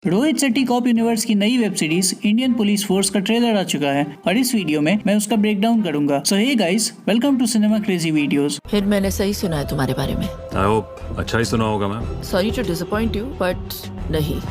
Rohit Shetty cop universe की नई web series Indian police force का ट्रेलर आ चुका है और इस वीडियो में मैं उसका ब्रेकडाउन करूंगा। So hey guys, welcome to cinema crazy videos. फिर मैंने सही सुना है तुम्हारे बारे में। आई होप अच्छा ही सुना होगा ma'am. Sorry to disappoint you but नहीं।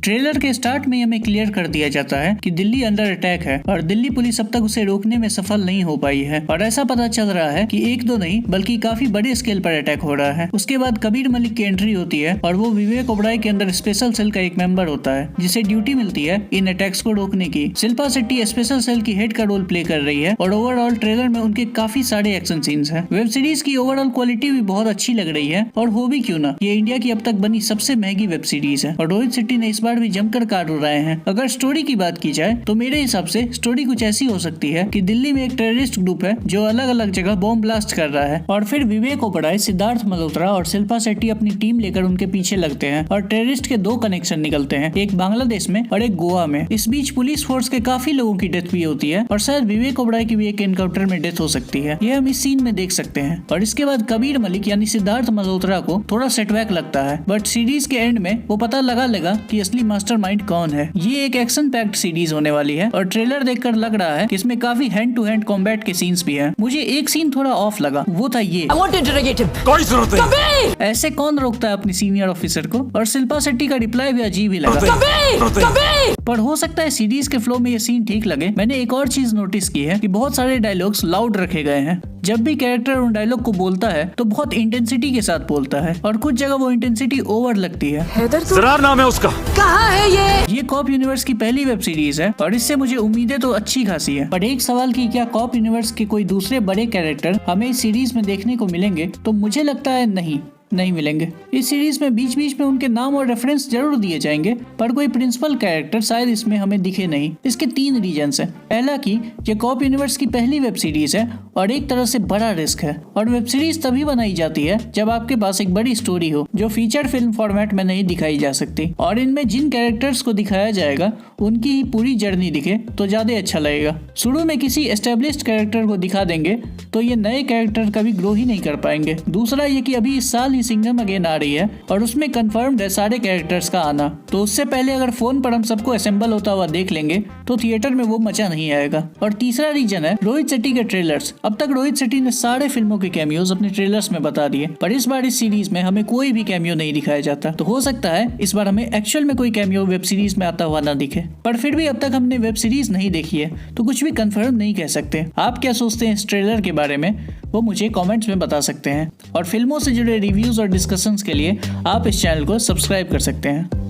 ट्रेलर के स्टार्ट में हमें क्लियर कर दिया जाता है कि दिल्ली अंडर अटैक है और दिल्ली पुलिस अब तक उसे रोकने में सफल नहीं हो पाई है और ऐसा पता चल रहा है कि एक दो नहीं बल्कि काफी बड़े स्केल पर अटैक हो रहा है। उसके बाद कबीर मलिक की एंट्री होती है और वो विवेक ओबराय के अंदर स्पेशल सेल का एक मेंबर होता है जिसे ड्यूटी मिलती है इन अटैक्स को रोकने की। शिल्पा शेट्टी स्पेशल सेल की हेड का रोल प्ले कर रही है और ओवरऑल ट्रेलर में उनके काफी सारे एक्शन सीन्स हैं। वेब सीरीज की ओवरऑल क्वालिटी भी बहुत अच्छी लग रही है और हो भी क्यों ना, ये इंडिया की अब तक बनी सबसे महंगी वेब सीरीज है और रोहित शेट्टी ने इस बार भी जमकर कार्ड रहे हैं। अगर स्टोरी की बात की जाए तो मेरे हिसाब से स्टोरी कुछ ऐसी हो सकती है कि दिल्ली में एक टेररिस्ट ग्रुप है जो अलग अलग जगह बॉम्ब ब्लास्ट कर रहा है और फिर विवेक ओबराय, सिद्धार्थ मल्होत्रा और शिल्पा शेट्टी अपनी टीम लेकर उनके पीछे लगते हैं और टेररिस्ट के दो कनेक्शन निकलते हैं, एक बांग्लादेश में और एक गोवा में। इस बीच पुलिस फोर्स के काफी लोगों की डेथ भी होती है और शायद विवेक ओबराय की भी एक एनकाउंटर में डेथ हो सकती है। यह हम इस सीन में देख सकते हैं। और इसके बाद कबीर मलिक यानी सिद्धार्थ मल्होत्रा को थोड़ा सेटबैक लगता है बट सीरीज के एंड में वो पता लगा लेगा कि असली मास्टरमाइंड कौन है। ये एक एक्शन पैक्ड सीरीज होने वाली है और ट्रेलर देखकर लग रहा है कि इसमें काफी हैंड टू हैंड कॉम्बैट के सीन्स भी हैं। मुझे एक सीन थोड़ा ऑफ लगा, वो था ये। I want to interrogate him. कोई जरूरत नहीं। ऐसे कौन रोकता है अपनी सीनियर ऑफिसर को? और शिल्पा शेट्टी का रिप्लाई भी अजीब ही लगा। पर हो सकता है सीरीज के फ्लो में ये सीन ठीक लगे। मैंने एक और चीज नोटिस की है कि बहुत सारे डायलॉग्स लाउड रखे गए हैं। जब भी कैरेक्टर उन डायलॉग को बोलता है तो बहुत इंटेंसिटी के साथ बोलता है और कुछ जगह वो इंटेंसिटी ओवर लगती है। जरार नाम है उसका। कहाँ है ये कॉप यूनिवर्स की पहली वेब सीरीज है और इससे मुझे उम्मीदें तो अच्छी खासी है। पर एक सवाल की, क्या कॉप यूनिवर्स के कोई दूसरे बड़े कैरेक्टर हमें इस सीरीज में देखने को मिलेंगे? तो मुझे लगता है नहीं मिलेंगे। इस सीरीज में बीच बीच में उनके नाम और रेफरेंस जरूर दिए जाएंगे पर कोई प्रिंसिपल कैरेक्टर शायद इसमें हमें दिखे नहीं। इसके 3 रीजंस हैं। पहला कि ये कॉप यूनिवर्स की पहली वेब सीरीज है और एक तरह से बड़ा रिस्क है और वेब सीरीज तभी बनाई जाती है जब आपके पास एक बड़ी स्टोरी हो जो फीचर फिल्म फॉर्मेट में नहीं दिखाई जा सकती और इनमें जिन कैरेक्टर्स को दिखाया जाएगा उनकी ही पूरी जर्नी दिखे तो ज्यादा अच्छा लगेगा। शुरू में किसी एस्टेब्लिश्ड कैरेक्टर को दिखा देंगे तो ये नए कैरेक्टर कभी ग्रो ही नहीं कर पाएंगे। दूसरा ये कि अभी इस साल सिंघम अगेन आ रही है और उसमें कंफर्म्ड है सारे कैरेक्टर्स का आना, तो उससे पहले अगर फोन पर हम सबको असेंबल होता हुआ देख लेंगे तो थिएटर में वो मजा नहीं आएगा। और तीसरा रीजन है रोहित शेट्टी के ट्रेलर्स। अब तक रोहित शेट्टी ने सारे फिल्मों के कैमियोज अपने ट्रेलर्स में बता दिए पर इस बार इस सीरीज में हमें कोई भी कैमियो नहीं दिखाया जाता। तो हो सकता है इस बार हमें एक्चुअल में कोई कैमियो वेब सीरीज में आता हुआ ना दिखे। पर फिर भी अब तक हमने वेब सीरीज नहीं देखी है तो कुछ भी कंफर्म नहीं कह सकते। आप क्या सोचते हैं इस ट्रेलर के बारे में वो मुझे कमेंट्स में बता सकते हैं और फिल्मों से जुड़े रिव्यूज और डिस्कशंस के लिए आप इस चैनल को सब्सक्राइब कर सकते हैं।